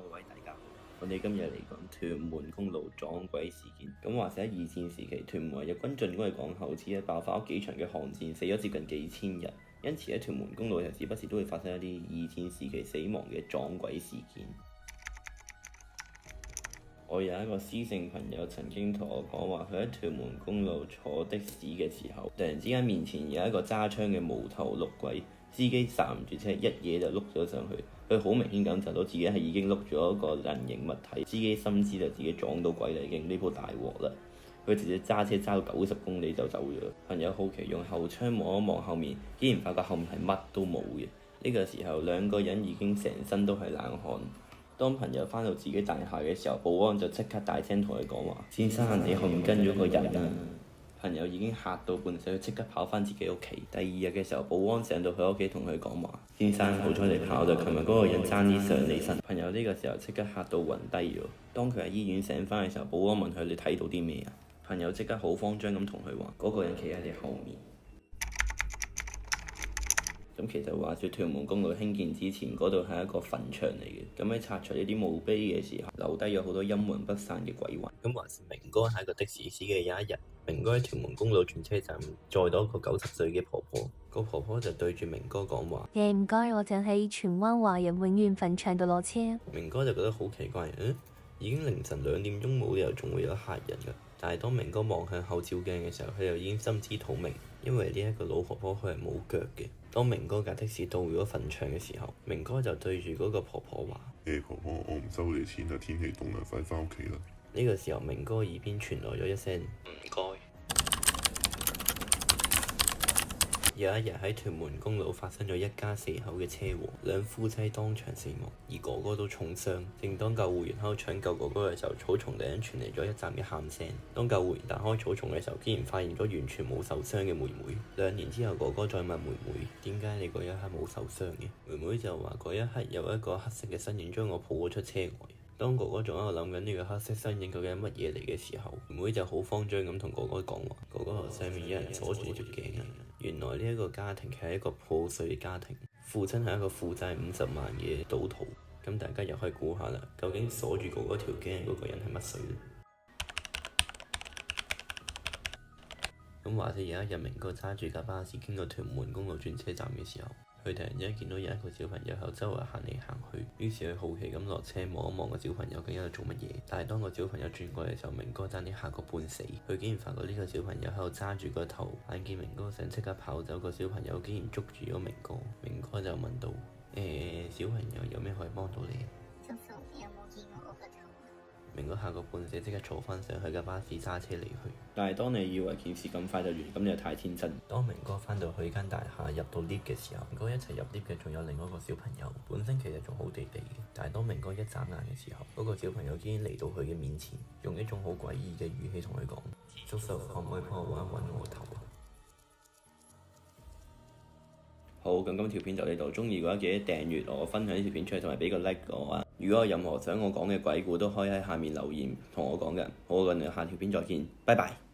各位大家好，我哋今日嚟講屯門公路撞鬼事件。咁話說喺二戰時期，屯門日軍進攻嘅港口之一爆發咗幾場嘅巷戰，死咗接近幾千人。因此喺屯門公路有時不時都會發生一啲二戰時期死亡嘅撞鬼事件。我有一個私姓朋友曾經同我講話，佢喺屯門公路坐的士嘅時候，突然之間面前有一個揸槍嘅無頭六鬼，司機剎唔住車，一嘢就碌咗上去。佢好明顯感受到自己係已經碌咗一個人形物體，司機深知道自己撞到鬼啦，已經呢鋪大鑊啦。佢直接揸車揸到90公里就走咗。朋友好奇用後窗望一望後面，竟然發覺後面係乜都冇嘅。呢個時候兩個人已經成身都係冷汗。當朋友返到自己大廈嘅時候，保安就即刻大聲同佢講話：先生，你後面跟咗個人啊！朋友已經嚇到半死，佢即刻跑返自己屋企。第二日嘅時候，保安上到佢屋企同佢講話：先生，好彩你跑到，琴日嗰個人爭啲上你身。朋友呢個時候即刻嚇到暈低咗。當佢喺醫院醒返嘅時候，保安問佢：你睇到啲咩啊？朋友即刻好慌張咁同佢話：嗰個人企喺你後面。咁其實話說屯門公路興建之前，嗰度係一個墳場嚟嘅。咁喺拆除呢啲墓碑嘅時候，留低咗好多陰魂不散嘅鬼魂。咁話說明哥係一個的士司機，有一日，明哥喺屯門公路轉車站載到一個90歲嘅婆婆。個婆婆就對住明哥講話：唔該，我就喺荃灣華人永遠墳場度落車。明哥就覺得好奇怪，已經凌晨2點鐘，冇理由仲會有客人㗎。但係當明哥望向後照鏡嘅時候，佢就已經心知肚明，因為呢一個老婆婆佢係冇腳嘅。當明哥架的士到咗墳場嘅時候，明哥就對住嗰個婆婆話：婆婆，我唔收你錢啦，天氣凍啦，快返屋企啦。呢個時候，明哥耳邊傳來咗一聲唔該。有一日喺屯門公路發生咗一家4口嘅車禍，兩夫妻當場死亡，而哥哥都重傷。正當救護員喺度搶救哥哥嘅時候，草叢突然傳嚟咗一陣嘅喊聲。當救護員打開草叢嘅時候，竟然發現咗完全冇受傷嘅妹妹。2年之後，哥哥再問妹妹：點解你嗰一刻冇受傷嘅？妹妹就話：嗰一刻有一個黑色嘅身影將我抱咗出車外。當哥哥仲喺度諗緊呢個黑色身影究竟係乜嘢嚟嘅時候，妹妹就好慌張咁同哥哥講話：哥哥頭上面有人鎖住條頸啊！原來呢一個家庭係一個破碎嘅家庭，父親係一個負債50萬嘅賭徒。咁大家又可以估下啦，究竟鎖住哥哥條頸嗰個人係乜水呢？咁話說有一日，明哥揸住架巴士經過屯門公路轉車站嘅時候，佢突然之間見到有一個小朋友喺周圍行嚟行去，於是佢好奇咁落車望一望個小朋友究竟喺度做乜嘢。但係當個小朋友轉過嚟嘅時候，明哥爭啲嚇個半死。佢竟然發覺呢個小朋友喺度揸住個頭，眼見明哥想即刻跑走，個小朋友竟然捉住咗明哥。明哥就問到：小朋友有咩可以幫到你？叔叔，你有冇見過我個頭？明哥嚇個半死，即刻坐翻上去架巴士揸車離去。但係當你以為件事咁快就完，咁你就太天真。當明哥翻到去間大廈入到 lift 嘅時候，明哥一齊入 lift 嘅仲有另外一個小朋友，本身其實仲好地地嘅。但係當明哥一眨眼嘅時候，嗰個小朋友竟然嚟到佢嘅面前，用一種好詭異嘅語氣同佢講：叔叔，可唔可以幫我揾一揾我個頭啊？好，咁今條片就呢度，鍾意嘅話記得訂閱我，分享呢條片出去，同埋俾個 like 我啊！如果有任何想我講嘅鬼故，都可以喺下面留言同我講嘅。好，我哋下條片再見，拜拜。